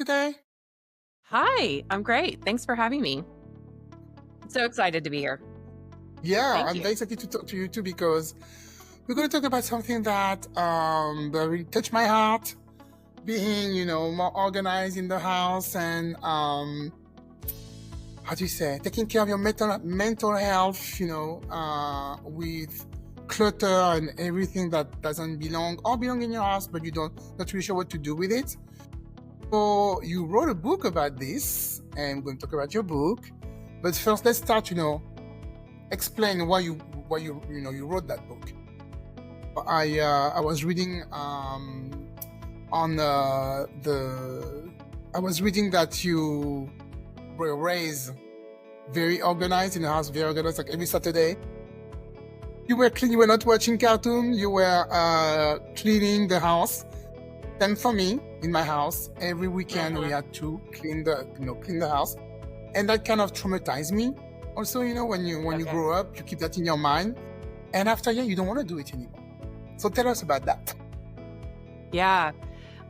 today? Hi, I'm great. Thanks for having me. So excited to be here. Yeah, Thank I'm you. very excited to talk to you too because we're going to talk about something that very touched my heart. Being, more organized in the house and how do you say, taking care of your mental health. With clutter and everything that doesn't belong or belong in your house, but you don't not really sure what to do with it. So you wrote a book about this, and we're going to talk about your book. But first, let's start. Explain why you wrote that book. I was reading on the I was reading that you were raised very organized in the house, very organized, like every Saturday. You were clean. You were not watching cartoon. You were cleaning the house. Same for me in my house. Every weekend we hmm had to clean the house, and that kind of traumatized me. Also, when you Okay. grow up, you keep that in your mind, and after you don't want to do it anymore. So tell us about that. Yeah.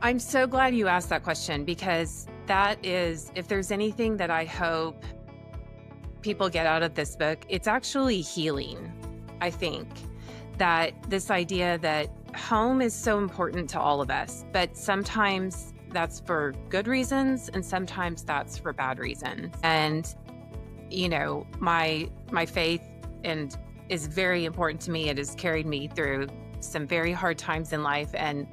I'm so glad you asked that question because that is, if there's anything that I hope people get out of this book, it's actually healing. I think that this idea that home is so important to all of us, but sometimes that's for good reasons and sometimes that's for bad reasons. And my faith and is very important to me. It has carried me through some very hard times in life. And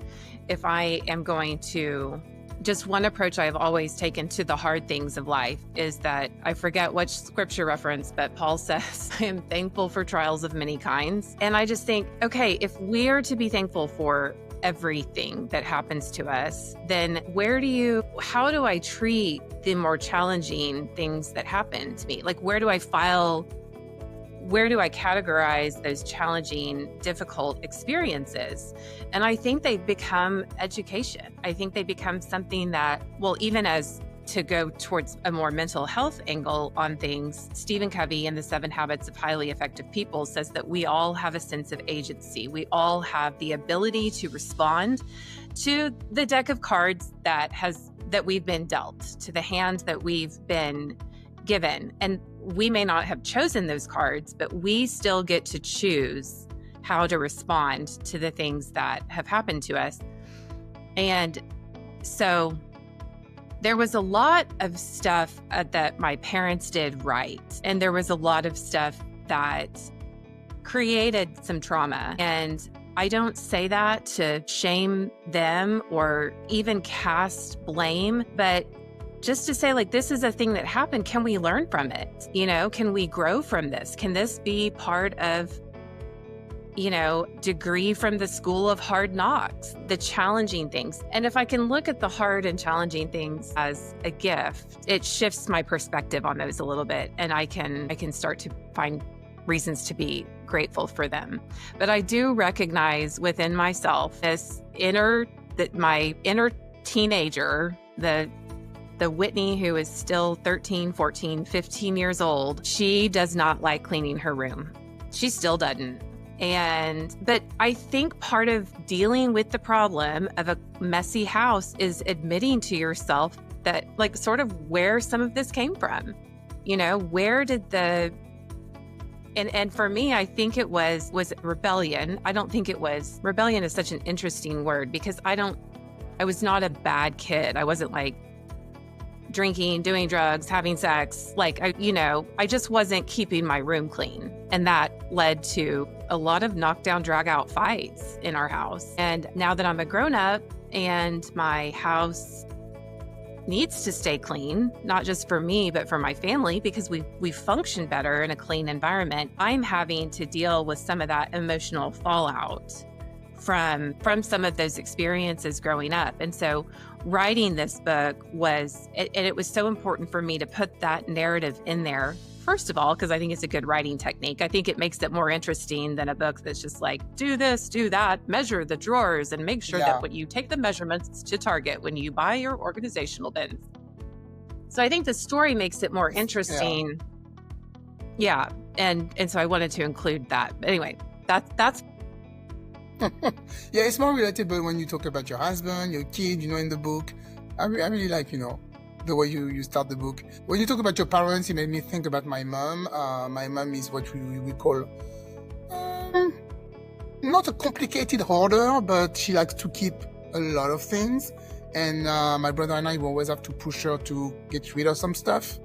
if I am going to just one approach I've always taken to the hard things of life is that I forget which scripture reference, but Paul says, I am thankful for trials of many kinds. And I just think, okay, if we're to be thankful for everything that happens to us, then how do I treat the more challenging things that happen to me? Like, where do I categorize those challenging, difficult experiences? And I think they become education. I think they become something that, well, even as to go towards a more mental health angle on things, Stephen Covey in The 7 Habits of Highly Effective People says that we all have a sense of agency. We all have the ability to respond to the deck of cards that we've been dealt, to the hand that we've been given. And we may not have chosen those cards, but we still get to choose how to respond to the things that have happened to us. And so there was a lot of stuff that my parents did right. And there was a lot of stuff that created some trauma. And I don't say that to shame them or even cast blame, but just to say, like, this is a thing that happened. Can we learn from it? Can we grow from this? Can this be part of, degree from the school of hard knocks, the challenging things? And if I can look at the hard and challenging things as a gift, it shifts my perspective on those a little bit. And I can start to find reasons to be grateful for them. But I do recognize within myself my inner teenager, the Whitney who is still 13, 14, 15 years old, she does not like cleaning her room. She still doesn't. But I think part of dealing with the problem of a messy house is admitting to yourself that, like, sort of where some of this came from. Where did and for me, I think it was rebellion. I don't think it was rebellion is such an interesting word because I was not a bad kid. I wasn't like drinking, doing drugs, having sex. Like, I just wasn't keeping my room clean. And that led to a lot of knockdown, drag out fights in our house. And now that I'm a grown up and my house needs to stay clean, not just for me, but for my family, because we function better in a clean environment, I'm having to deal with some of that emotional fallout from some of those experiences growing up. And so writing this book it was so important for me to put that narrative in there. First of all, because I think it's a good writing technique. I think it makes it more interesting than a book that's just like, do this, do that, measure the drawers, and make sure that Yeah, when you take the measurements to Target, when you buy your organizational bins. So I think the story makes it more yeah. interesting. Yeah. And so I wanted to include that. But anyway, that's Yeah, it's more relatable when you talk about your husband, your kid, in the book. I really like, the way you start the book. When you talk about your parents, it made me think about my mom. My mom is what we call um, not a complicated hoarder, but she likes to keep a lot of things. And my brother and I will always have to push her to get rid of some stuff.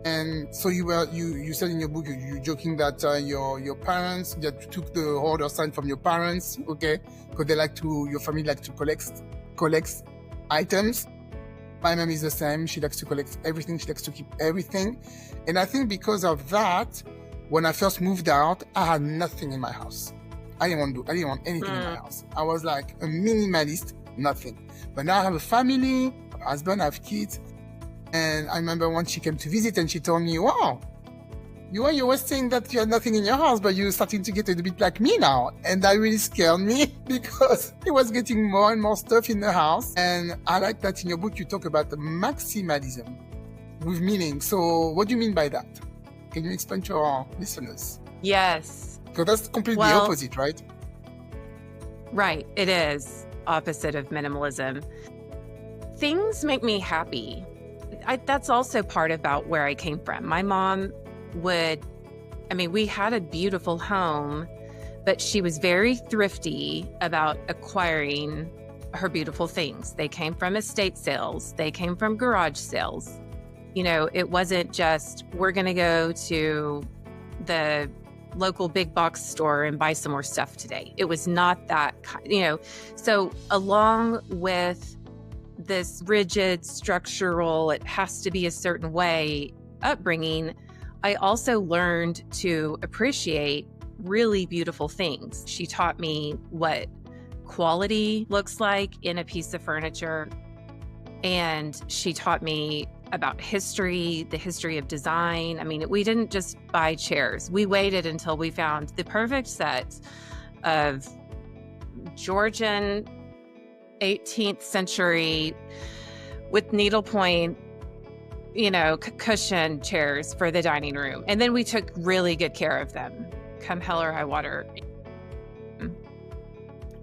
And so you said in your book, you're joking that your parents, that you took the hoarder sign from your parents, okay? Because your family like to collect items. My mom is the same. She likes to collect everything. She likes to keep everything. And I think because of that, when I first moved out, I had nothing in my house. I didn't want anything in my house. I was like a minimalist, nothing. But now I have a family, a husband, I have kids. And I remember once she came to visit and she told me, wow, you were saying that you had nothing in your house, but you're starting to get a bit like me now. And that really scared me because it was getting more and more stuff in the house. And I like that in your book, you talk about the maximalism with meaning. So what do you mean by that? Can you explain to our listeners? Yes. Because that's completely opposite, right? Right. It is opposite of minimalism. Things make me happy. That's also part about where I came from. My mom we had a beautiful home, but she was very thrifty about acquiring her beautiful things. They came from estate sales. They came from garage sales. It wasn't just, we're going to go to the local big box store and buy some more stuff today. It was not that, so along with this rigid, structural, it has to be a certain way upbringing, I also learned to appreciate really beautiful things. She taught me what quality looks like in a piece of furniture. And she taught me about history, the history of design. We didn't just buy chairs. We waited until we found the perfect set of Georgian 18th century with needlepoint, cushion chairs for the dining room. And then we took really good care of them, come hell or high water.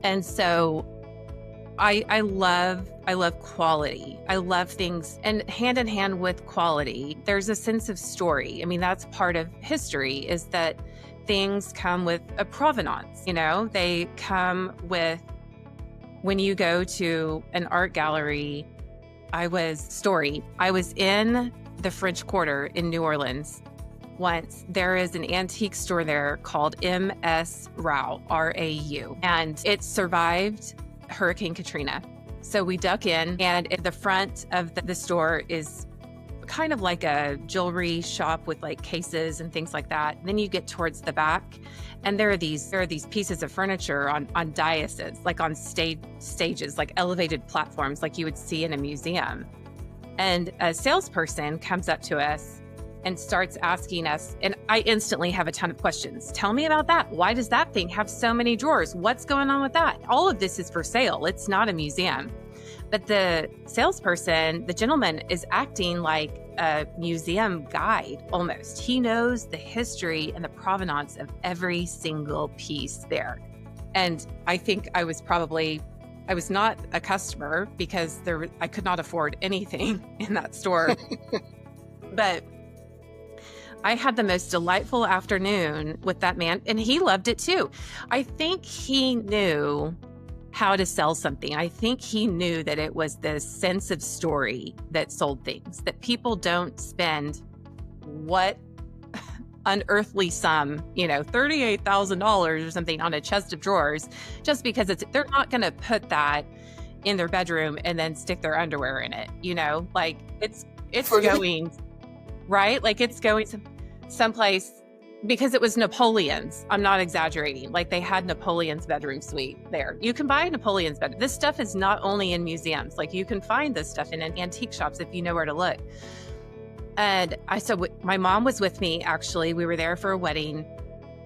And so I love quality. I love things, and hand in hand with quality, there's a sense of story. That's part of history, is that things come with a provenance. They come with, when you go to an art gallery, I was in the French Quarter in New Orleans once. There is an antique store there called M.S. Rau, R-A-U, and it survived Hurricane Katrina. So we duck in, and at the front of the store is kind of like a jewelry shop with like cases and things like that. Then you get towards the back, and there are these pieces of furniture on daises, like on stages, like elevated platforms, like you would see in a museum. And a salesperson comes up to us and starts asking us, and I instantly have a ton of questions. Tell me about that. Why does that thing have so many drawers? What's going on with that? All of this is for sale. It's not a museum. But the salesperson, the gentleman, is acting like a museum guide almost. He knows the history and the provenance of every single piece there. And I think I was not a customer because I could not afford anything in that store. But I had the most delightful afternoon with that man, and he loved it too. I think he knew how to sell something. I think he knew that it was the sense of story that sold things, that people don't spend what unearthly sum, $38,000 or something on a chest of drawers just because they're not going to put that in their bedroom and then stick their underwear in it, like it's going, right? Like it's going someplace because it was Napoleon's. I'm not exaggerating. Like they had Napoleon's bedroom suite there. You can buy Napoleon's bed. This stuff is not only in museums. Like you can find this stuff in antique shops if you know where to look. And I said, my mom was with me, actually. We were there for a wedding.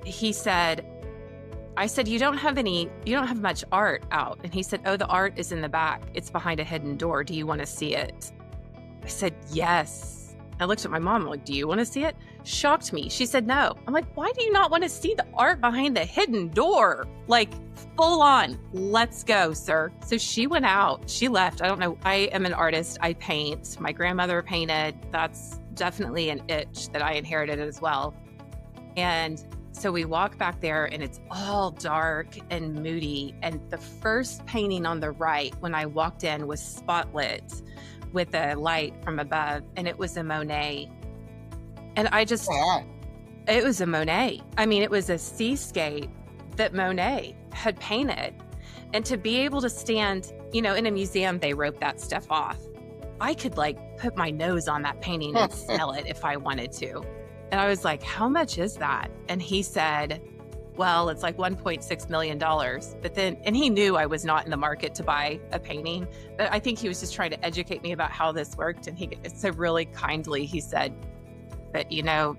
I said, you don't have much art out. And he said, oh, the art is in the back. It's behind a hidden door. Do you want to see it? I said, yes. I looked at my mom, I'm like, do you want to see it? shocked me. She said, no. I'm like, why do you not want to see the art behind the hidden door? Like, full on, let's go, sir. So she went out, she left. I don't know. I am an artist. I paint. My grandmother painted. That's definitely an itch that I inherited as well. And so we walk back there and it's all dark and moody. And the first painting on the right, when I walked in, was spotlit with a light from above. And it was a Monet. And I just, it was a Monet. I mean, it was a seascape that Monet had painted. And to be able to stand, you know, in a museum, they rope that stuff off. I could like put my nose on that painting and smell it if I wanted to. And I was like, how much is that? And he said, well, it's like $1.6 million. But then, and he knew I was not in the market to buy a painting, but I think he was just trying to educate me about how this worked. And he so really kindly, he said, but you know,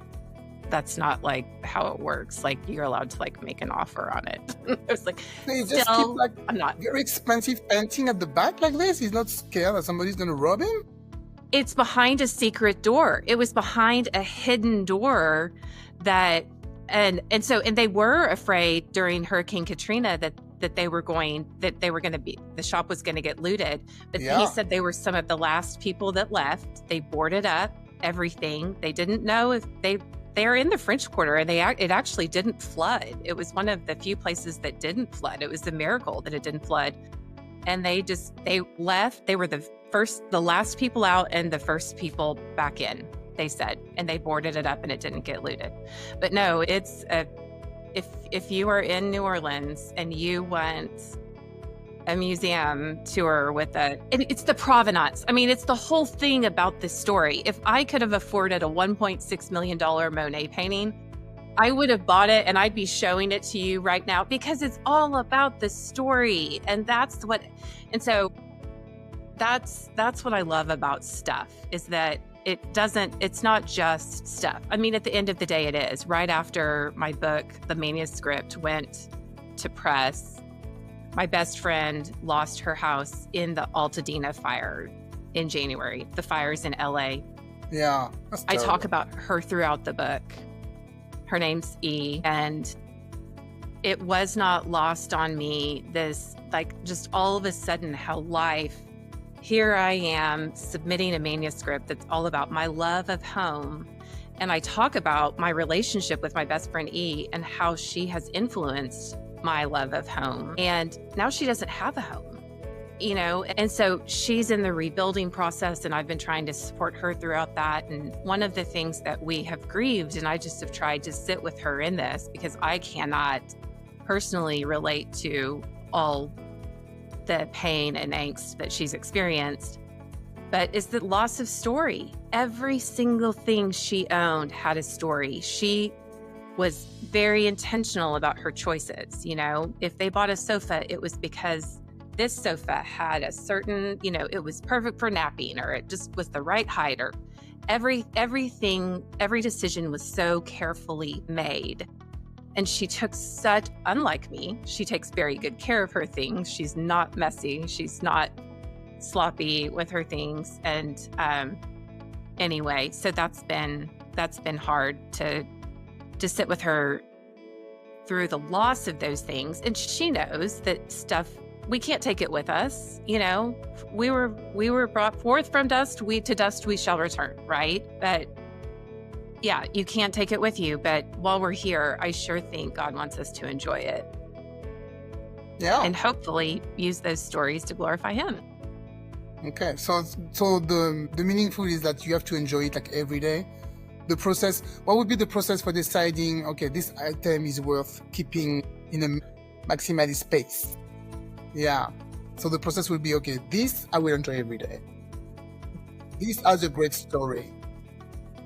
that's not like how it works. Like you're allowed to like make an offer on it. I was like, so you just keep like I'm not very expensive painting at the back like this. He's not scared that somebody's going to rob him. It's behind a secret door. It was behind a hidden door that, and they were afraid during Hurricane Katrina that they were going to be, the shop was going to get looted. But he said they were some of the last people that left. They boarded up everything. They didn't know if they're in the French Quarter and it actually didn't flood. It was one of the few places that didn't flood. It was a miracle that it didn't flood. And they left. They were the last people out and the first people back in, they said, and they boarded it up and it didn't get looted. But no, it's if you are in New Orleans and you want a museum tour it's the provenance. I mean, it's the whole thing about this story. If I could have afforded a $1.6 million Monet painting, I would have bought it and I'd be showing it to you right now because it's all about the story. And that's what I love about stuff is that it's not just stuff. I mean, at the end of the day, it is. Right after my book, the manuscript went to press, my best friend lost her house in the Altadena fire in January, the fires in LA. Yeah. I talk about her throughout the book. Her name's E, and it was not lost on me, this, like, just all of a sudden how life, here I am submitting a manuscript that's all about my love of home. And I talk about my relationship with my best friend E and how she has influenced my love of home. And now she doesn't have a home, you know? And so she's in the rebuilding process and I've been trying to support her throughout that. And one of the things that we have grieved, and I just have tried to sit with her in this because I cannot personally relate to all the pain and angst that she's experienced, but it's the loss of story. Every single thing she owned had a story. She was very intentional about her choices. You know, if they bought a sofa, it was because this sofa had a certain, you know, it was perfect for napping, or it just was the right height, or every decision was so carefully made. And she took unlike me, she takes very good care of her things. She's not messy. She's not sloppy with her things. And anyway, so that's been hard to sit with her through the loss of those things. And she knows that stuff, we can't take it with us. You know, we were brought forth from dust, to dust we shall return, right? But yeah, you can't take it with you. But while we're here, I sure think God wants us to enjoy it. Yeah. And hopefully use those stories to glorify Him. Okay. So the meaningful is that you have to enjoy it like every day. The process, what would be the process for deciding, okay, this item is worth keeping in a maximalist space? Yeah. So the process will be, okay, this I will enjoy every day. This has a great story.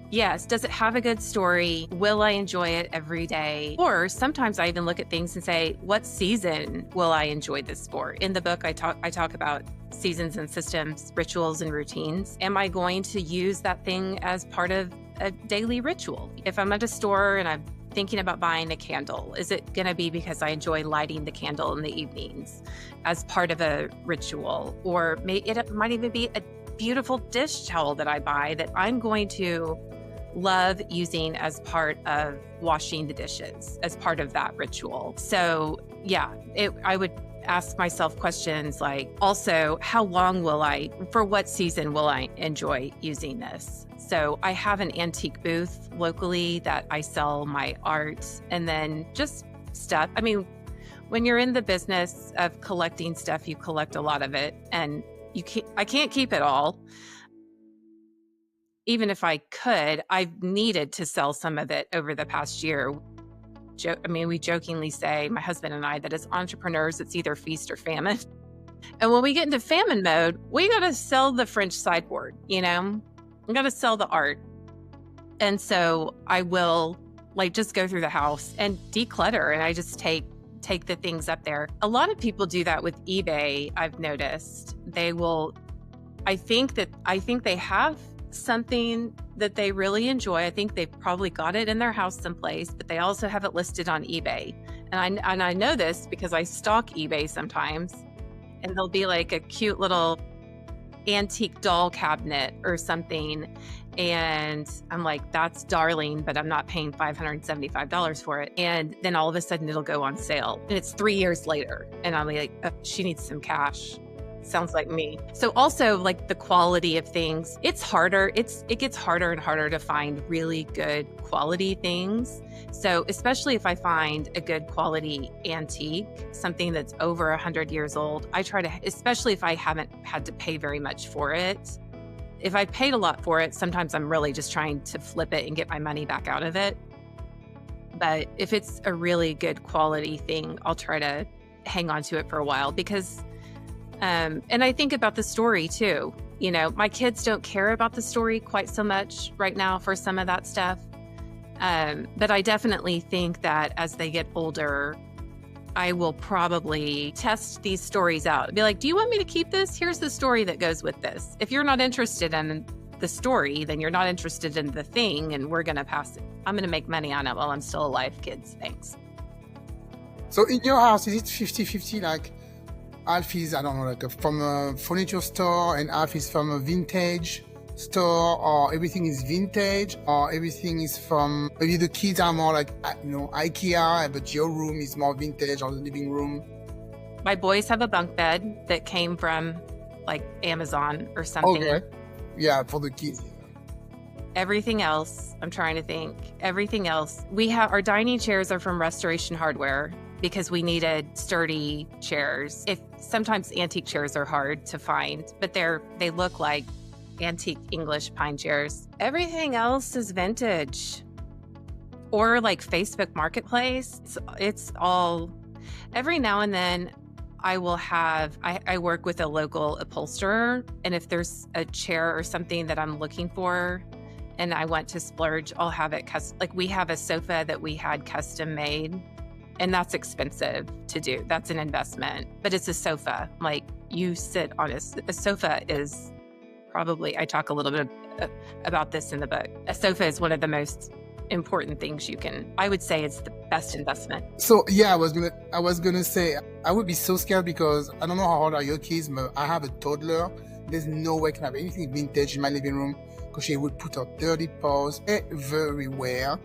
Yes. Does it have a good story? Will I enjoy it every day? Or sometimes I even look at things and say, what season will I enjoy this for? In the book, I talk about seasons and systems, rituals and routines. Am I going to use that thing as part of a daily ritual? If I'm at a store and I'm thinking about buying a candle, is it going to be because I enjoy lighting the candle in the evenings as part of a ritual? Or it might even be a beautiful dish towel that I buy that I'm going to love using as part of washing the dishes, as part of that ritual. So yeah, I would ask myself questions like, also, how long for what season will I enjoy using this? So I have an antique booth locally that I sell my art and then just stuff. I mean, when you're in the business of collecting stuff, you collect a lot of it, and I can't keep it all. Even if I could, I've needed to sell some of it over the past year. We jokingly say, my husband and I, that as entrepreneurs, it's either feast or famine. And when we get into famine mode, we got to sell the French sideboard, we got to sell the art. And so I will just go through the house and declutter, and I just take the things up there. A lot of people do that with eBay. I've noticed I think they have something that they really enjoy. I think they've probably got it in their house someplace, but they also have it listed on eBay. And I know this because I stalk eBay sometimes, and there'll be like a cute little antique doll cabinet or something. And I'm like, that's darling, but I'm not paying $575 for it. And then all of a sudden it'll go on sale, and it's 3 years later. And I'm like, oh, she needs some cash. Sounds like me. So also the quality of things, it's harder. It gets harder and harder to find really good quality things. So especially if I find a good quality antique, something that's over 100 years old, I try to, especially if I haven't had to pay very much for it. If I paid a lot for it, sometimes I'm really just trying to flip it and get my money back out of it. But if it's a really good quality thing, I'll try to hang on to it for a while because and I think about the story too. My kids don't care about the story quite so much right now for some of that stuff. But I definitely think that as they get older, I will probably test these stories out. Be like, do you want me to keep this? Here's the story that goes with this. If you're not interested in the story, then you're not interested in the thing, and we're going to pass it. I'm going to make money on it while I'm still alive, kids. Thanks. So in your house, is it 50-50, half is, I don't know, from a furniture store and half is from a vintage store, or everything is vintage, or everything is from, maybe the kids are more IKEA, but your room is more vintage, or the living room? My boys have a bunk bed that came from Amazon or something. Okay. Yeah, for the kids. Everything else, I'm trying to think, everything else. Our dining chairs are from Restoration Hardware, because we needed sturdy chairs. Sometimes antique chairs are hard to find, but they look like antique English pine chairs. Everything else is vintage or Facebook Marketplace. It's all, every now and then I work with a local upholsterer, and if there's a chair or something that I'm looking for and I want to splurge, I'll have it we have a sofa that we had custom made. And that's expensive to do. That's an investment, but it's a sofa. You sit on a sofa is probably, I talk a little bit about this in the book. A sofa is one of the most important things I would say it's the best investment. So yeah, I was gonna say, I would be so scared because I don't know how old are your kids, but I have a toddler. There's no way I can have anything vintage in my living room because she would put her dirty paws everywhere.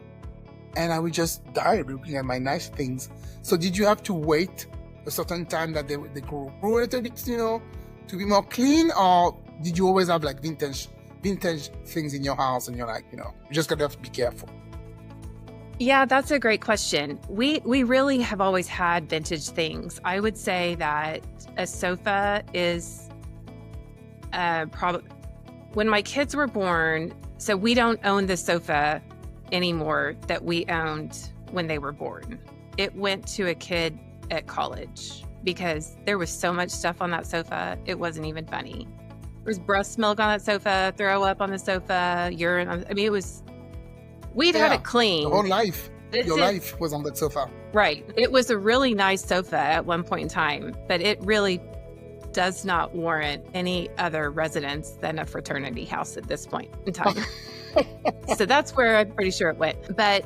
And I would just die looking at my nice things. So did you have to wait a certain time that they grow a little bit, to be more clean? Or did you always have vintage things in your house and you're you just gotta have to be careful? Yeah, that's a great question. We really have always had vintage things. I would say that a sofa is probably, when my kids were born, so we don't own the sofa anymore that we owned when they were born. It went to a kid at college because there was so much stuff on that sofa, it wasn't even funny. There was breast milk on that sofa, throw up on the sofa, urine. We'd had it clean. The whole life. Your life was on that sofa. Right. It was a really nice sofa at one point in time, but it really does not warrant any other residence than a fraternity house at this point in time. So that's where I'm pretty sure it went. But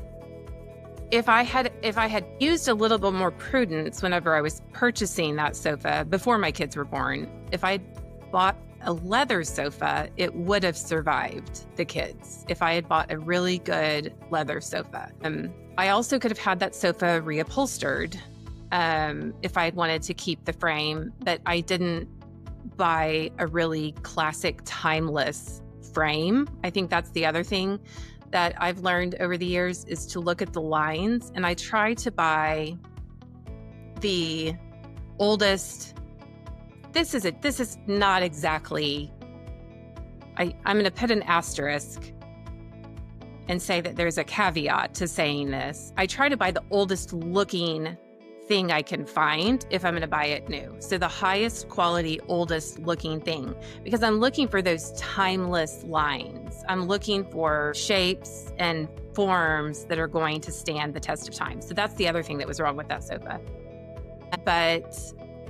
if I had used a little bit more prudence whenever I was purchasing that sofa before my kids were born, if I bought a leather sofa, it would have survived the kids if I had bought a really good leather sofa. I also could have had that sofa reupholstered if I had wanted to keep the frame, but I didn't buy a really classic, timeless frame. I think that's the other thing that I've learned over the years is to look at the lines, and I try to buy the oldest. This is not exactly, I'm going to put an asterisk and say that there's a caveat to saying this. I try to buy the oldest looking thing I can find if I'm going to buy it new. So the highest quality, oldest looking thing, because I'm looking for those timeless lines. I'm looking for shapes and forms that are going to stand the test of time. So that's the other thing that was wrong with that sofa. But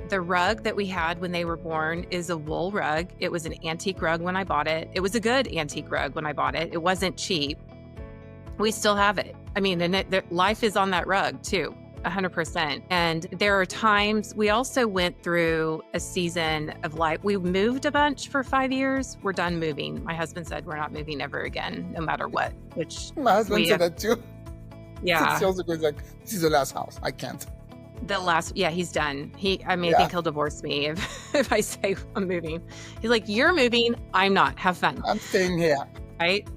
the rug that we had when they were born is a wool rug. It was an antique rug when I bought it. It was a good antique rug when I bought it. It wasn't cheap. We still have it. I mean, and life is on that rug too, 100%. And there are times we also went through a season of life. We moved a bunch for 5 years. We're done moving. My husband said we're not moving ever again, no matter what. Which my husband said that too. Yeah. 6 years ago, he's like, this is the last house. I can't. He's done. I think he'll divorce me if I say I'm moving. He's like, you're moving. I'm not. Have fun. I'm staying here. Right.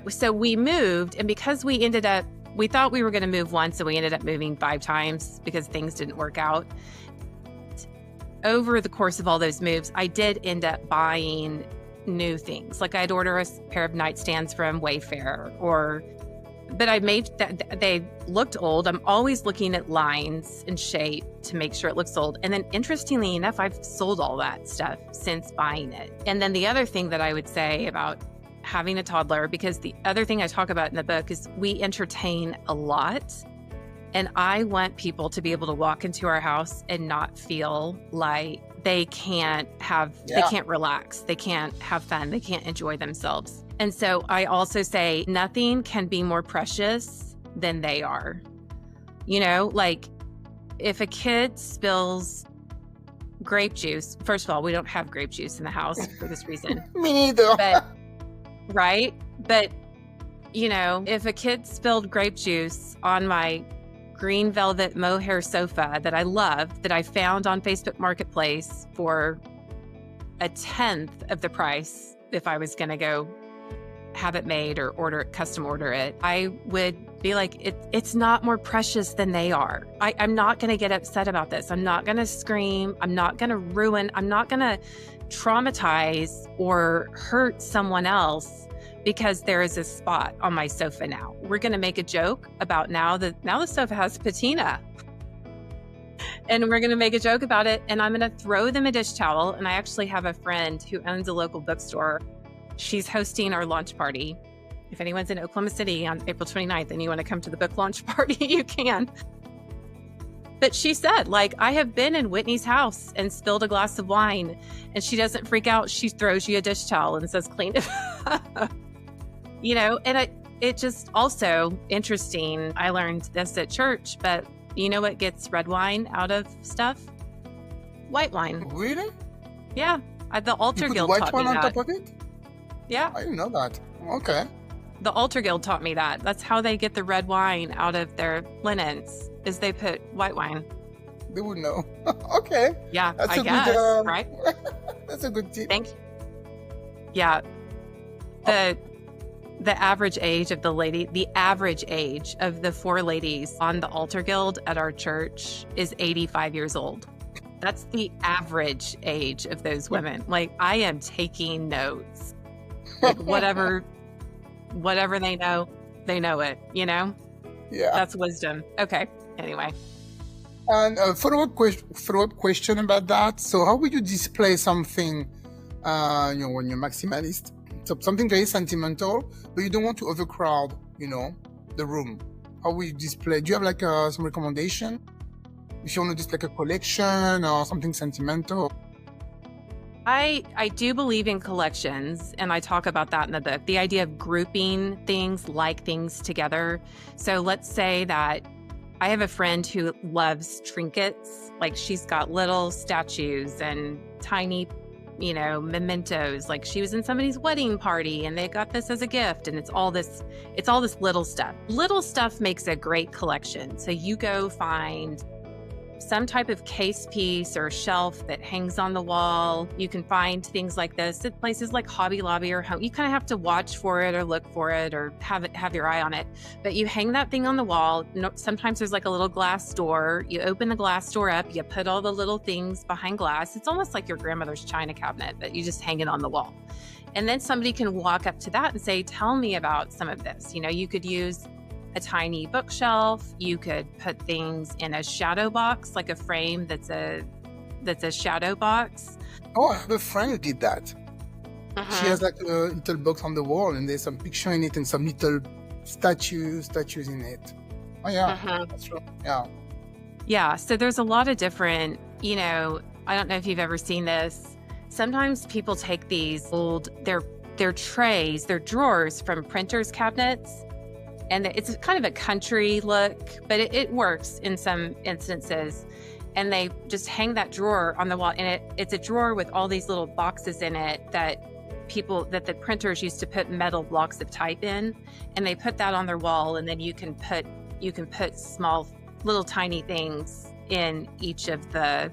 So we moved, and because we thought we were going to move once, and we ended up moving 5 times because things didn't work out. Over the course of all those moves, I did end up buying new things. Like I'd order a pair of nightstands from Wayfair, but I made that they looked old. I'm always looking at lines and shape to make sure it looks old. And then interestingly enough, I've sold all that stuff since buying it. And then the other thing that I would say about having a toddler, because the other thing I talk about in the book is we entertain a lot. And I want people to be able to walk into our house and not feel like they can't relax, they can't have fun, they can't enjoy themselves. And so I also say nothing can be more precious than they are. You know, like if a kid spills grape juice, first of all, we don't have grape juice in the house for this reason. Me neither. But, you know, if a kid spilled grape juice on my green velvet mohair sofa that I love, that I found on Facebook Marketplace for 1/10 of the price if I was going to go have it made or custom order it, I would be like, it's not more precious than they are. I'm not going to get upset about this. I'm not going to scream. I'm not going to ruin. I'm not going to traumatize or hurt someone else because there is a spot on my sofa now. We're going to make a joke about now the sofa has patina. And we're going to make a joke about it. And I'm going to throw them a dish towel. And I actually have a friend who owns a local bookstore. She's hosting our launch party. If anyone's in Oklahoma City on April 29th and you want to come to the book launch party, you can. But she said, like, I have been in Whitney's house and spilled a glass of wine and she doesn't freak out. She throws you a dish towel and says, clean it up. You know, and it just also interesting. I learned this at church, but you know what gets red wine out of stuff? White wine. Really? Yeah. The Altar Guild white taught wine me on that. top of it? Yeah. I didn't know that. Okay. The Altar Guild taught me that. That's how they get the red wine out of their linens, is they put white wine. They would know. Okay. Yeah, That's I a guess, good, right? That's a good tip. Thank you. Yeah. The average age of the 4 ladies on the Altar Guild at our church is 85 years old. That's the average age of those women. Like, I am taking notes. Like, whatever they know it, you know? Yeah. That's wisdom. Okay. Anyway. And a follow-up question about that. So how would you display something, when you're maximalist? So something very sentimental, but you don't want to overcrowd, the room. How will you display? Do you have like some recommendation? If you want to display a collection or something sentimental? I do believe in collections, and I talk about that in the book. The idea of grouping things together. So let's say that I have a friend who loves trinkets. Like, she's got little statues and tiny mementos, like she was in somebody's wedding party and they got this as a gift, and it's all this little stuff. Little stuff makes a great collection. So you go find some type of case piece or shelf that hangs on the wall. You can find things like this at places like Hobby Lobby or home. You kind of have to watch for it or look for it or have your eye on it. But you hang that thing on the wall. Sometimes there's like a little glass door. You open the glass door up, you put all the little things behind glass. It's almost like your grandmother's china cabinet, but you just hang it on the wall. And then somebody can walk up to that and say, tell me about some of this. You could use a tiny bookshelf. You could put things in a shadow box, like a frame that's a shadow box. Oh, I have a friend who did that. She has like a little box on the wall, and there's some picture in it and some little statues in it. Oh yeah, that's true. Yeah. So there's a lot of different, I don't know if you've ever seen this. Sometimes people take these old, their trays, their drawers from printers' cabinets, and it's kind of a country look, but it works in some instances. And they just hang that drawer on the wall, and it's a drawer with all these little boxes in it that the printers used to put metal blocks of type in, and they put that on their wall, and then you can put small little tiny things in each of the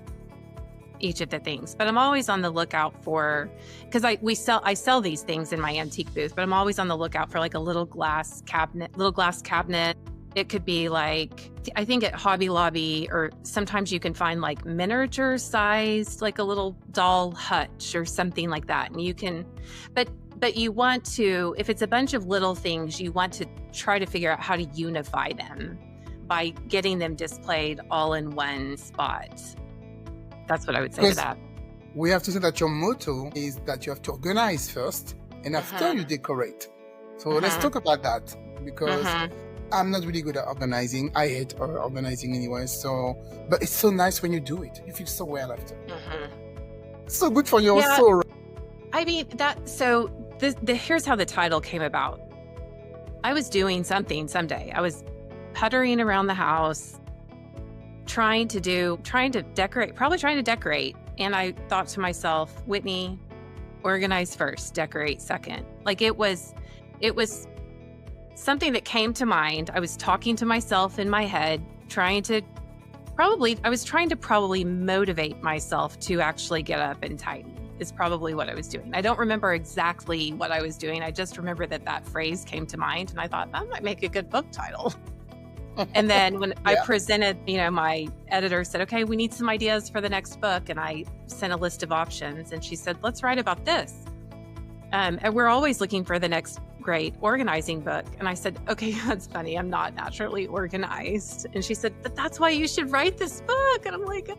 things. But I'm always on the lookout for, because I sell these things in my antique booth, but I'm always on the lookout for like a little glass cabinet. It could be like, I think at Hobby Lobby, or sometimes you can find like miniature sized, like a little doll hutch or something like that. And you can, but you want to, if it's a bunch of little things, you want to try to figure out how to unify them by getting them displayed all in one spot. That's what I would say to that. We have to say that your motto is that you have to organize first, and after you decorate. So let's talk about that, because I'm not really good at organizing. I hate organizing anyway. But it's so nice when you do it. You feel so well after. So good for your soul. I mean, here's how the title came about. I was doing something someday. I was puttering around the house, trying to decorate. And I thought to myself, Whitney, organize first, decorate second. Like it was something that came to mind. I was talking to myself in my head, trying to probably motivate myself to actually get up and tidy is probably what I was doing. I don't remember exactly what I was doing. I just remember that phrase came to mind, and I thought that might make a good book title. And then when I presented, my editor said, okay, we need some ideas for the next book. And I sent a list of options, and she said, let's write about this. And we're always looking for the next great organizing book. And I said, okay, that's funny. I'm not naturally organized. And she said, but that's why you should write this book. And I'm like,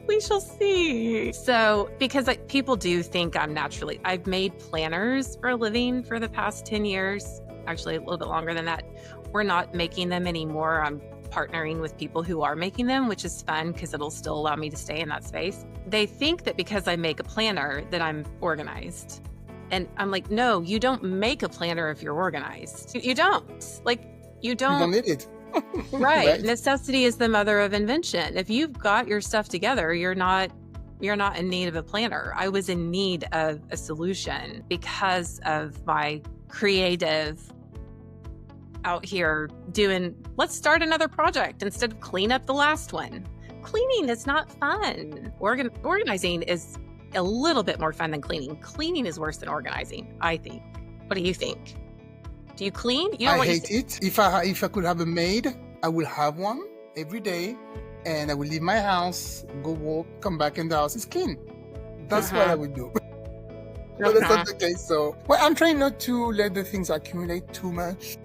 we shall see. So, because people do think I've made planners for a living for the past 10 years. Actually a little bit longer than that. We're not making them anymore. I'm partnering with people who are making them, which is fun because it'll still allow me to stay in that space. They think that because I make a planner that I'm organized. And I'm like, no, you don't make a planner if you're organized. You don't. You don't need it. Right. Necessity is the mother of invention. If you've got your stuff together, you're not in need of a planner. I was in need of a solution because of my creative out here doing, let's start another project instead of clean up the last one. Cleaning is not fun. Organizing is a little bit more fun than cleaning. Cleaning is worse than organizing, I think. What do you think? Do you clean? I hate it. If I could have a maid, I will have one every day, and I will leave my house, go walk, come back, and the house is clean. That's what I would do. But that's not the case. So, I'm trying not to let the things accumulate too much.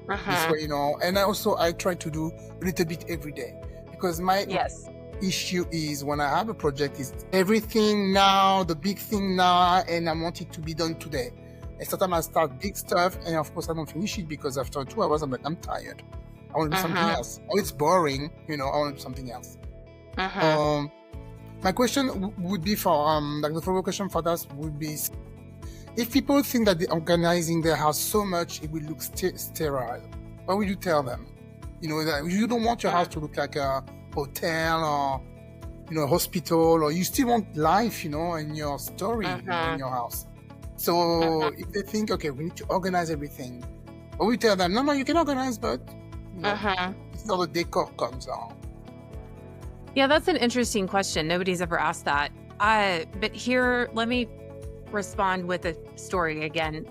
This way, and I try to do a little bit every day, because my issue is when I have a project, is everything now, the big thing now, and I want it to be done today. And sometimes I start big stuff, and of course I don't finish it because after 2 hours I'm like, I'm tired. I want to do something else. Or it's boring, I want to do something else. My question would be for the follow-up question for us would be, if people think that they're organizing their house so much it will look sterile, what would you tell them? That you don't want your house to look like a hotel or hospital, or you still want life, in your story, in your house. So if they think, okay, we need to organize everything, or we tell them, no, you can organize, but this is how the decor comes on. Yeah, that's an interesting question. Nobody's ever asked that. But here, let me respond with a story again.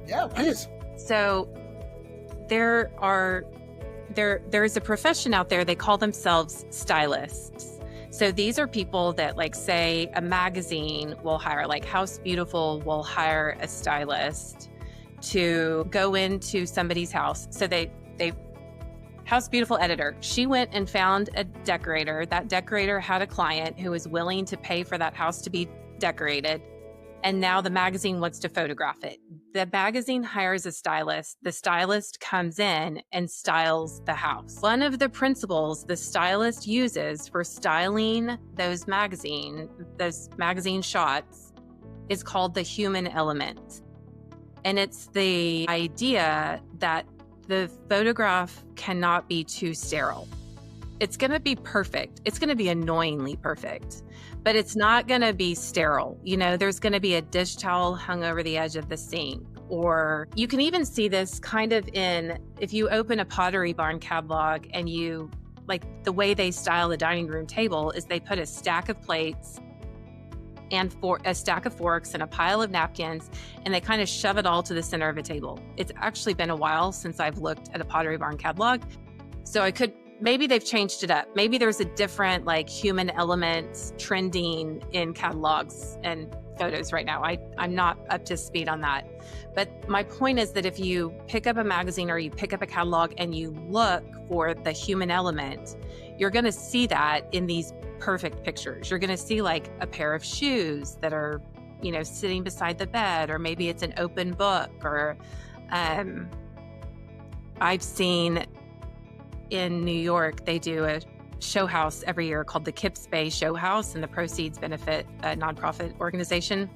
Yeah, please. So there's a profession out there, they call themselves stylists. So these are people that, like, say a magazine will hire, like House Beautiful will hire a stylist to go into somebody's house. So they House Beautiful editor, she went and found a decorator. That decorator had a client who was willing to pay for that house to be decorated. And now the magazine wants to photograph it. The magazine hires a stylist. The stylist comes in and styles the house. One of the principles the stylist uses for styling those magazine shots is called the human element. And it's the idea that the photograph cannot be too sterile. It's going to be perfect. It's going to be annoyingly perfect, but it's not going to be sterile. There's going to be a dish towel hung over the edge of the sink. Or you can even see this kind of if you open a Pottery Barn catalog, and you, like, the way they style the dining room table is they put a stack of plates and a stack of forks and a pile of napkins, and they kind of shove it all to the center of a table. It's actually been a while since I've looked at a Pottery Barn catalog, so maybe they've changed it up. Maybe there's a different, like, human element trending in catalogs and photos right now. I'm not up to speed on that. But my point is that if you pick up a magazine or you pick up a catalog and you look for the human element, you're going to see that in these perfect pictures. You're going to see, like, a pair of shoes that are, sitting beside the bed, or maybe it's an open book, or I've seen in New York, they do a show house every year called the Kips Bay Show House, and the proceeds benefit a nonprofit organization.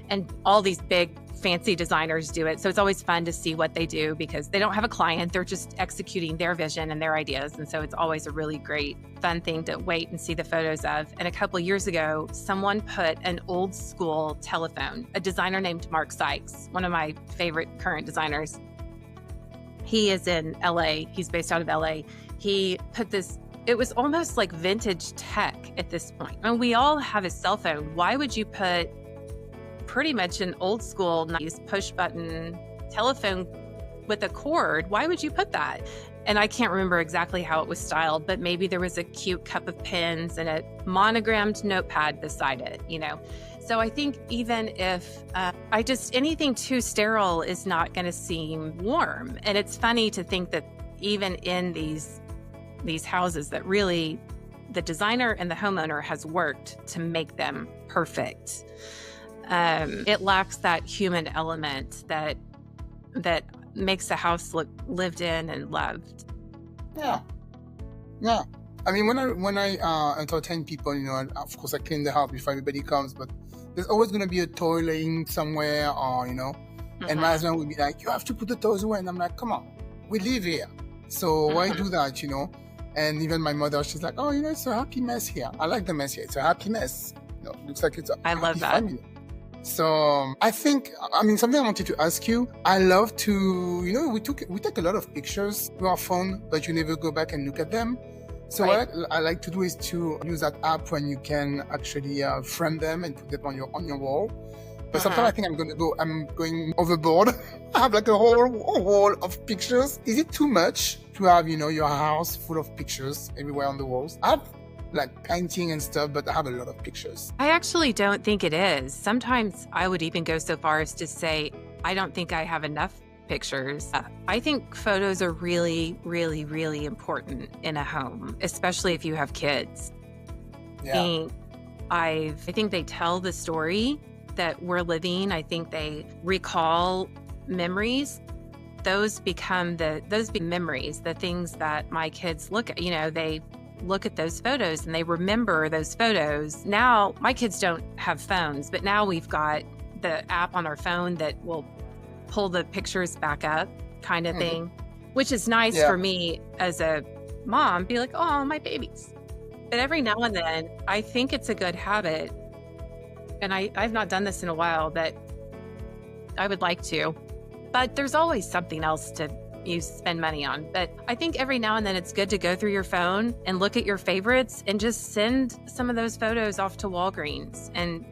And all these big fancy designers do it. So it's always fun to see what they do, because they don't have a client. They're just executing their vision and their ideas. And so it's always a really great, fun thing to wait and see the photos of. And a couple of years ago, someone put an old school telephone, a designer named Mark Sykes, one of my favorite current designers. He is in LA. He's based out of LA. He put this, it was almost like vintage tech at this point. And we all have a cell phone. Why would you put pretty much an old school, nice push button telephone with a cord? Why would you put that? And I can't remember exactly how it was styled, but maybe there was a cute cup of pens and a monogrammed notepad beside it, So I think even if anything too sterile is not going to seem warm. And it's funny to think that even in these houses that really the designer and the homeowner has worked to make them perfect. It lacks that human element that makes the house look lived in and loved. Yeah. I mean, when I entertain people, of course I clean the house before everybody comes, but there's always going to be a toy laying somewhere, or and my husband would be like, "You have to put the toys away," and I'm like, "Come on, we live here, so why do that?" And even my mother, she's like, "Oh, it's a happy mess here. I like the mess here. It's a happy mess. Looks like it's a I love that. family." So I think, something I wanted to ask you, I love to, we take a lot of pictures with our phone, but you never go back and look at them. So Right. what I like to do is to use that app when you can actually frame them and put them on your wall. But sometimes I think I'm going overboard. I have like a whole wall of pictures. Is it too much to have, your house full of pictures everywhere on the walls? I have like painting and stuff, but I have a lot of pictures. I actually don't think it is. Sometimes I would even go so far as to say, I don't think I have enough pictures. I think photos are really, really, really important in a home, especially if you have kids. Yeah. I think they tell the story that we're living. I think they recall memories. Those become memories, the things that my kids look at. They look at those photos and they remember those photos. Now, my kids don't have phones, but now we've got the app on our phone that will pull the pictures back up, kind of thing, which is nice for me as a mom, be like, "Oh, my babies." But every now and then, I think it's a good habit, and I've not done this in a while, but I would like to. But there's always something else to you spend money on. But I think every now and then it's good to go through your phone and look at your favorites and just send some of those photos off to Walgreens and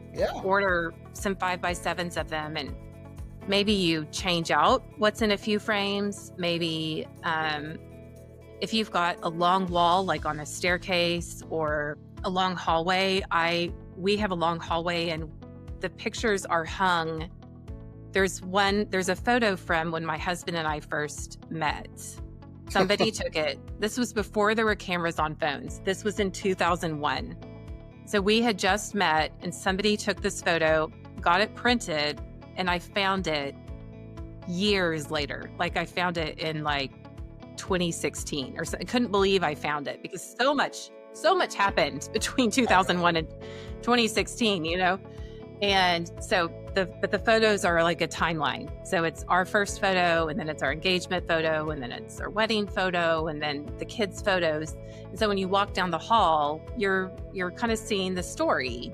order some 5x7s of them. And maybe you change out what's in a few frames. Maybe if you've got a long wall, like on a staircase or a long hallway, we have a long hallway and the pictures are hung. There's a photo from when my husband and I first met. Somebody took it. This was before there were cameras on phones. This was in 2001. So we had just met and somebody took this photo, got it printed, and I found it years later. Like I found it in like 2016 or so. I couldn't believe I found it because so much happened between 2001 and 2016, you know? And so but the photos are like a timeline. So it's our first photo, and then it's our engagement photo, and then it's our wedding photo, and then the kids' photos. And so when you walk down the hall, you're kind of seeing the story.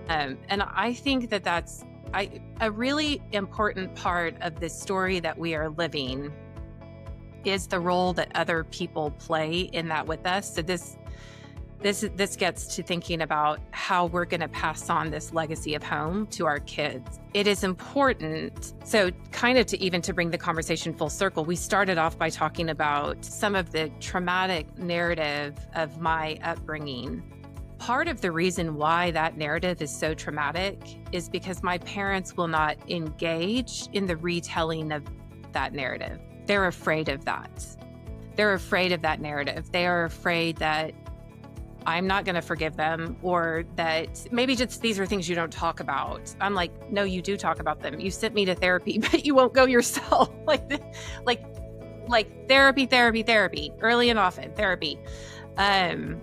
And I think that that's a really important part of the story that we are living is the role that other people play in that with us. So this gets to thinking about how we're going to pass on this legacy of home to our kids. It is important. So kind of to bring the conversation full circle, we started off by talking about some of the traumatic narrative of my upbringing. Part of the reason why that narrative is so traumatic is because my parents will not engage in the retelling of that narrative. They're afraid of that. They're afraid of that narrative. They are afraid that I'm not going to forgive them, or that maybe just these are things you don't talk about. I'm like, no, you do talk about them. You sent me to therapy, but you won't go yourself. like therapy, early and often therapy. But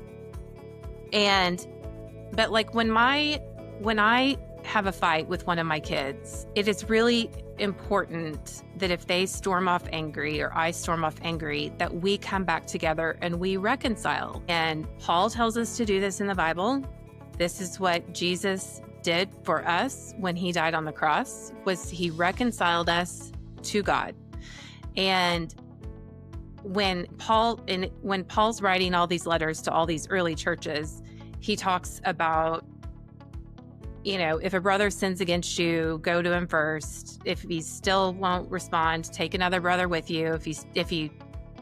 like when I have a fight with one of my kids, it is really important that if they storm off angry or I storm off angry, that we come back together and we reconcile. And Paul tells us to do this in the Bible. This is what Jesus did for us when he died on the cross, was he reconciled us to God. And when Paul's writing all these letters to all these early churches, he talks about, you know, if a brother sins against you, go to him first. If he still won't respond, take another brother with you. If he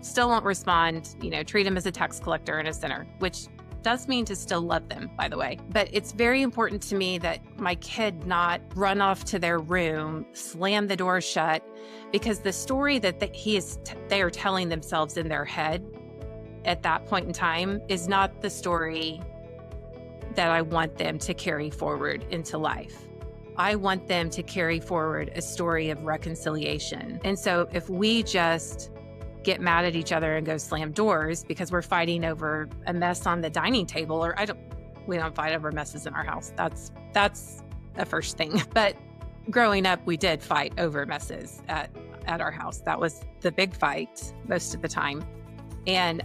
still won't respond, you know, treat him as a tax collector and a sinner, which does mean to still love them, by the way. But it's very important to me that my kid not run off to their room, slam the door shut, because the story that they are telling themselves in their head at that point in time is not the story that I want them to carry forward into life. I want them to carry forward a story of reconciliation. And so if we just get mad at each other and go slam doors because we're fighting over a mess on the dining table, or we don't fight over messes in our house. That's the first thing. But growing up, we did fight over messes at our house. That was the big fight most of the time. And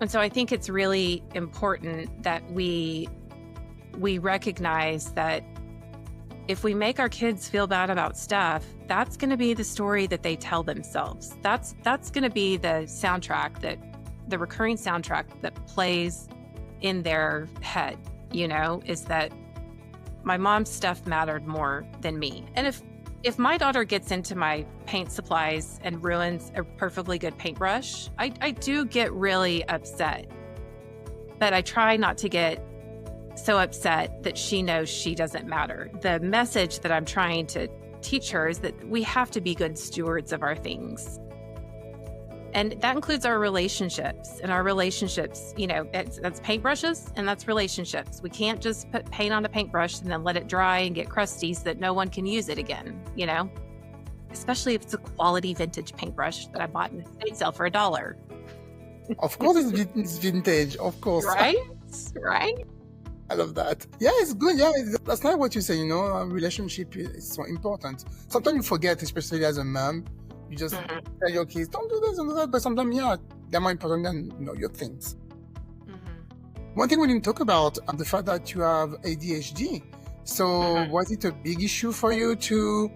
so I think it's really important that we recognize that if we make our kids feel bad about stuff, that's going to be the story that they tell themselves. That's going to be the recurring soundtrack that plays in their head, you know, is that my mom's stuff mattered more than me. And if my daughter gets into my paint supplies and ruins a perfectly good paintbrush, I do get really upset. But I try not to get so upset that she knows she doesn't matter. The message that I'm trying to teach her is that we have to be good stewards of our things. And that includes our relationships. And our relationships, you know, that's paintbrushes and that's relationships. We can't just put paint on a paintbrush and then let it dry and get crusty so that no one can use it again, you know? Especially if it's a quality vintage paintbrush that I bought in a estate sale for $1. Of course it's vintage, of course. Right? Right? I love that. Yeah, it's good. Yeah, that's not what you say, you know, a relationship is so important. Sometimes you forget, especially as a mom. You just tell your kids, don't do this and do that. But sometimes, yeah, they're more important than, you know, your things. One thing we didn't talk about, the fact that you have ADHD. So was it a big issue for you to,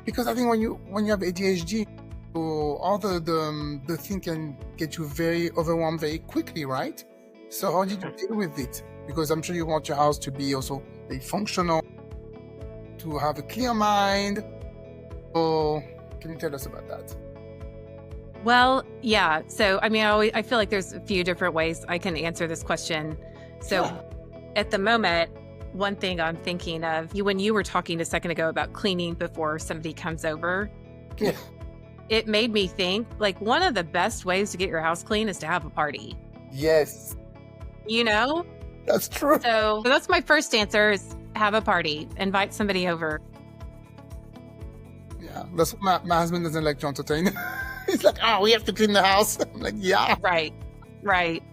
because I think when you have ADHD, all the thing can get you very overwhelmed very quickly, right? So how did you deal with it? Because I'm sure you want your house to be also very functional, to have a clear mind. So can you tell us about that? Well, yeah. So, I mean, I feel like there's a few different ways I can answer this question. So at the moment, one thing I'm thinking of, when you were talking a second ago about cleaning before somebody comes over, Yeah. it made me think like one of the best ways to get your house clean is to have a party, Yes, you know? that's true. So that's my first answer is have a party, invite somebody over. Yeah, that's what my husband doesn't like to entertain. He's like, oh, we have to clean the house. I'm like, yeah. Right.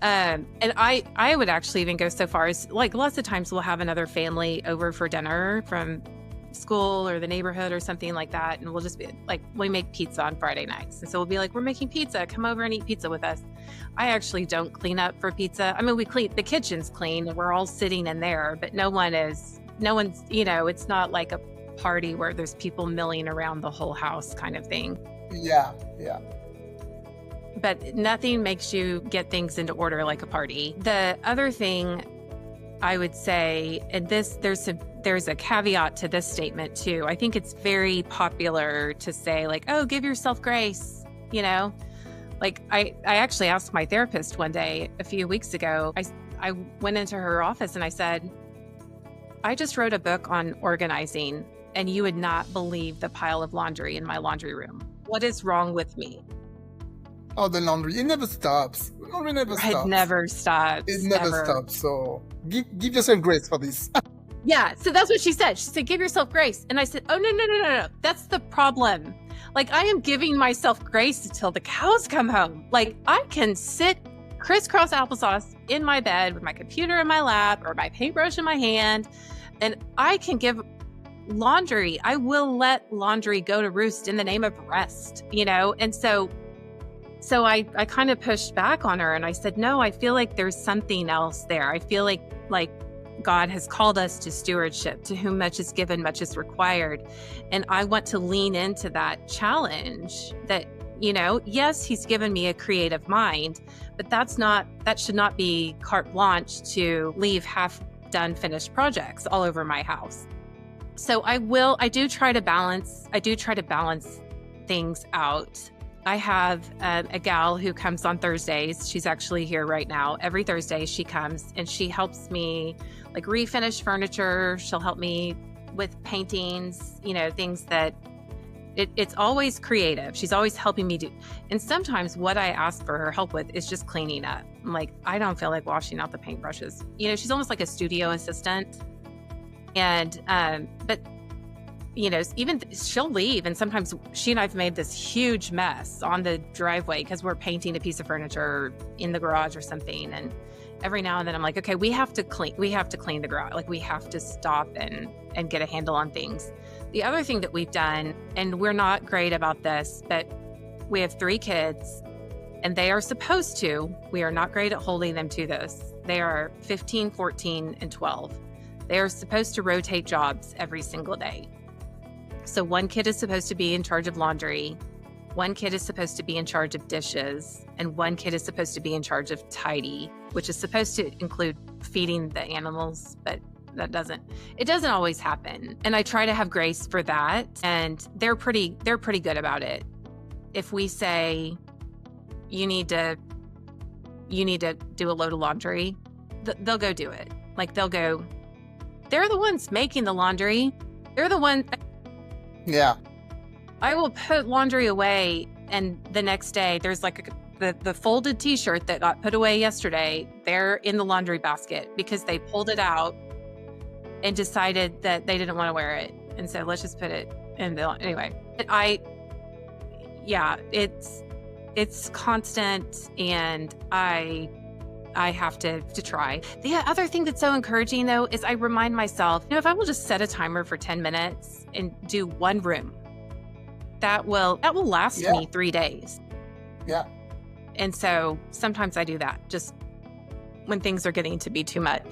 And I would actually even go so far as like lots of times we'll have another family over for dinner from school or the neighborhood or something like that. And we'll just be like, we make pizza on Friday nights. And so we'll be like, we're making pizza. Come over and eat pizza with us. I actually don't clean up for pizza. I mean, we clean, the kitchen's clean and we're all sitting in there, but no one's, it's not like a party where there's people milling around the whole house kind of thing. Yeah. But nothing makes you get things into order like a party. The other thing I would say, and there's a caveat to this statement too. I think it's very popular to say like, oh, give yourself grace, Like I actually asked my therapist one day a few weeks ago, I went into her office and I said, I just wrote a book on organizing and you would not believe the pile of laundry in my laundry room. What is wrong with me? Oh, the laundry. It never stops. The laundry never stops. It never stops. It never stops. So give yourself grace for this. Yeah. So that's what she said. She said, give yourself grace. And I said, oh, no. That's the problem. Like I am giving myself grace until the cows come home. Like I can sit crisscross applesauce in my bed with my computer in my lap or my paintbrush in my hand. And I can give laundry. I will let laundry go to roost in the name of rest, And so I kind of pushed back on her and I said, no, I feel like there's something else there. I feel like God has called us to stewardship, to whom much is given, much is required. And I want to lean into that challenge that, yes, he's given me a creative mind, but that should not be carte blanche to leave half done finished projects all over my house. So I do try to balance things out. I have a gal who comes on Thursdays. She's actually here right now. Every Thursday she comes and she helps me like refinish furniture. She'll help me with paintings, things that it's always creative. She's always helping me do. And sometimes what I ask for her help with is just cleaning up. I'm like, I don't feel like washing out the paintbrushes. She's almost like a studio assistant. And, but even she'll leave. And sometimes she and I've made this huge mess on the driveway because we're painting a piece of furniture in the garage or something. And every now and then I'm like, okay, we have to clean the garage. Like we have to stop and get a handle on things. The other thing that we've done, and we're not great about this, but we have 3 kids and they are supposed to, we are not great at holding them to this. They are 15, 14, and 12. They are supposed to rotate jobs every single day. So one kid is supposed to be in charge of laundry, one kid is supposed to be in charge of dishes, and one kid is supposed to be in charge of tidy, which is supposed to include feeding the animals, but it doesn't always happen. And I try to have grace for that, and they're pretty good about it. If we say you need to do a load of laundry, they'll go do it. Like they're the ones making the laundry. They're the one. Yeah. I will put laundry away and the next day there's like the folded t-shirt that got put away yesterday. They're in the laundry basket because they pulled it out and decided that they didn't want to wear it. And so let's just put it in the, anyway. It's constant and I have to try. The other thing that's so encouraging though is I remind myself, if I will just set a timer for 10 minutes and do one room, that will last me 3 days. Yeah. And so sometimes I do that. when things are getting to be too much.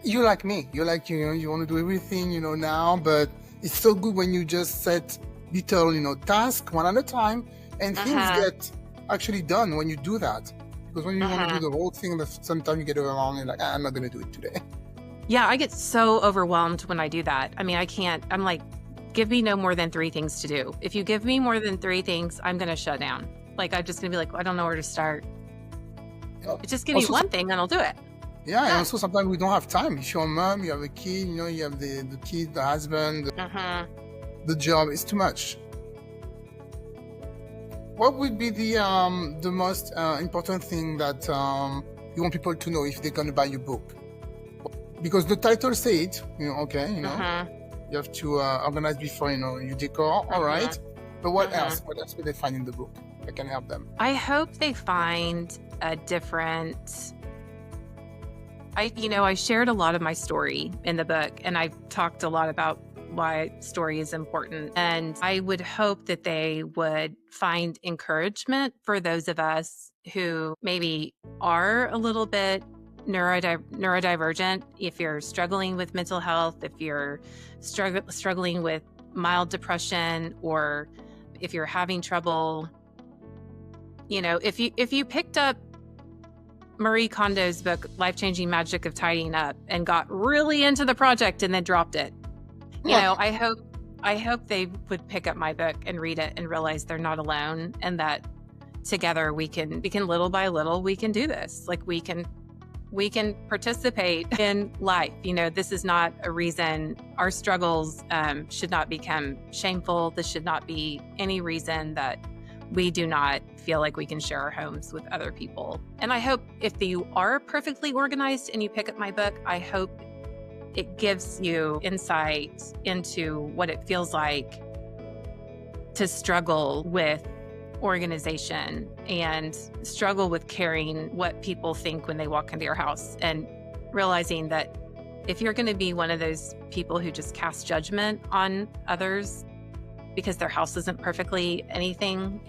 You're like me. You're like, you want to do everything, now, but it's so good when you just set little, tasks one at a time, and things get actually done when you do that. Because when you want to do the whole thing, sometimes you get overwhelmed and like, I'm not going to do it today. Yeah, I get so overwhelmed when I do that. I mean, I can't, I'm like, give me no more than 3 things to do. If you give me more than 3 things, I'm going to shut down. Like, I'm just going to be like, I don't know where to start. Just give me one thing and I'll do it. Yeah, and also sometimes we don't have time. If you're a mom, you have a kid, you have the kid, the husband, the job. It's too much. What would be the most important thing that you want people to know if they're going to buy your book? Because the title says it, you have to organize before, you decor, all right. But what else? What else will they find in the book that can help them? I hope they find a different... I shared a lot of my story in the book, and I've talked a lot about why story is important. And I would hope that they would find encouragement for those of us who maybe are a little bit neurodivergent. If you're struggling with mental health, if you're struggling with mild depression, or if you're having trouble, if you picked up Marie Kondo's book, Life-Changing Magic of Tidying Up, and got really into the project and then dropped it. I hope they would pick up my book and read it and realize they're not alone, and that together we can little by little, we can do this. Like we can participate in life. This is not a reason our struggles should not become shameful. This should not be any reason that we do not feel like we can share our homes with other people. And I hope if you are perfectly organized and you pick up my book, I hope it gives you insight into what it feels like to struggle with organization and struggle with caring what people think when they walk into your house, and realizing that if you're going to be one of those people who just cast judgment on others because their house isn't perfectly anything,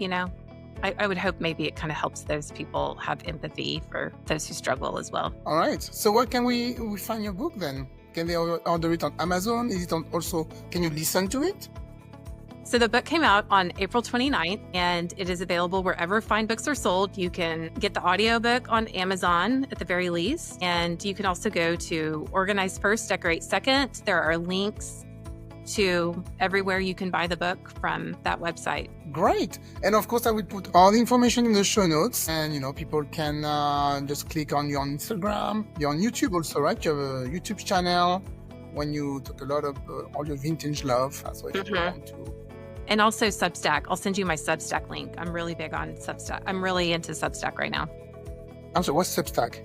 I would hope maybe it kind of helps those people have empathy for those who struggle as well. All right. So where can we find your book then? Can they order it on Amazon? Is it also, can you listen to it? So the book came out on April 29th, and it is available wherever fine books are sold. You can get the audiobook on Amazon at the very least, and you can also go to Organize First, Decorate Second. There are links to everywhere you can buy the book from that website. Great. And of course, I will put all the information in the show notes, and people can just click on you on Instagram. You're on YouTube also, right? You have a YouTube channel when you talk a lot of all your vintage love. So if you want to. And also Substack. I'll send you my Substack link. I'm really big on Substack. I'm really into Substack right now. I'm sorry, what's Substack?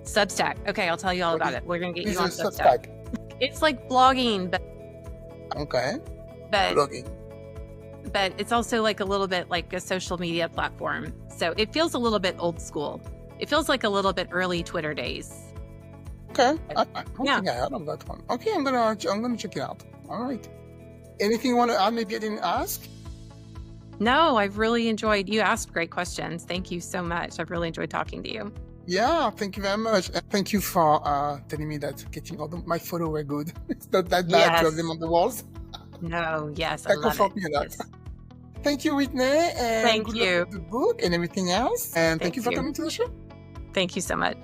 Substack. Okay, I'll tell you all about it. We're going to get you on Substack. It's like blogging, but okay. Blogging. But it's also like a little bit like a social media platform. So it feels a little bit old school. It feels like a little bit early Twitter days. Okay. I think I heard of that one. Okay, I'm gonna check it out. All right. Anything you want to add? Maybe I didn't ask? No, I've really enjoyed, you asked great questions. Thank you so much. I've really enjoyed talking to you. Yeah, thank you very much. And thank you for telling me that getting all my photos were good. It's not that bad to have them on the walls. No, yes, I love it. Yes. Thank you, Whitney. And thank good you. luck with the book and everything else. And thank you for coming to the show. Thank you so much.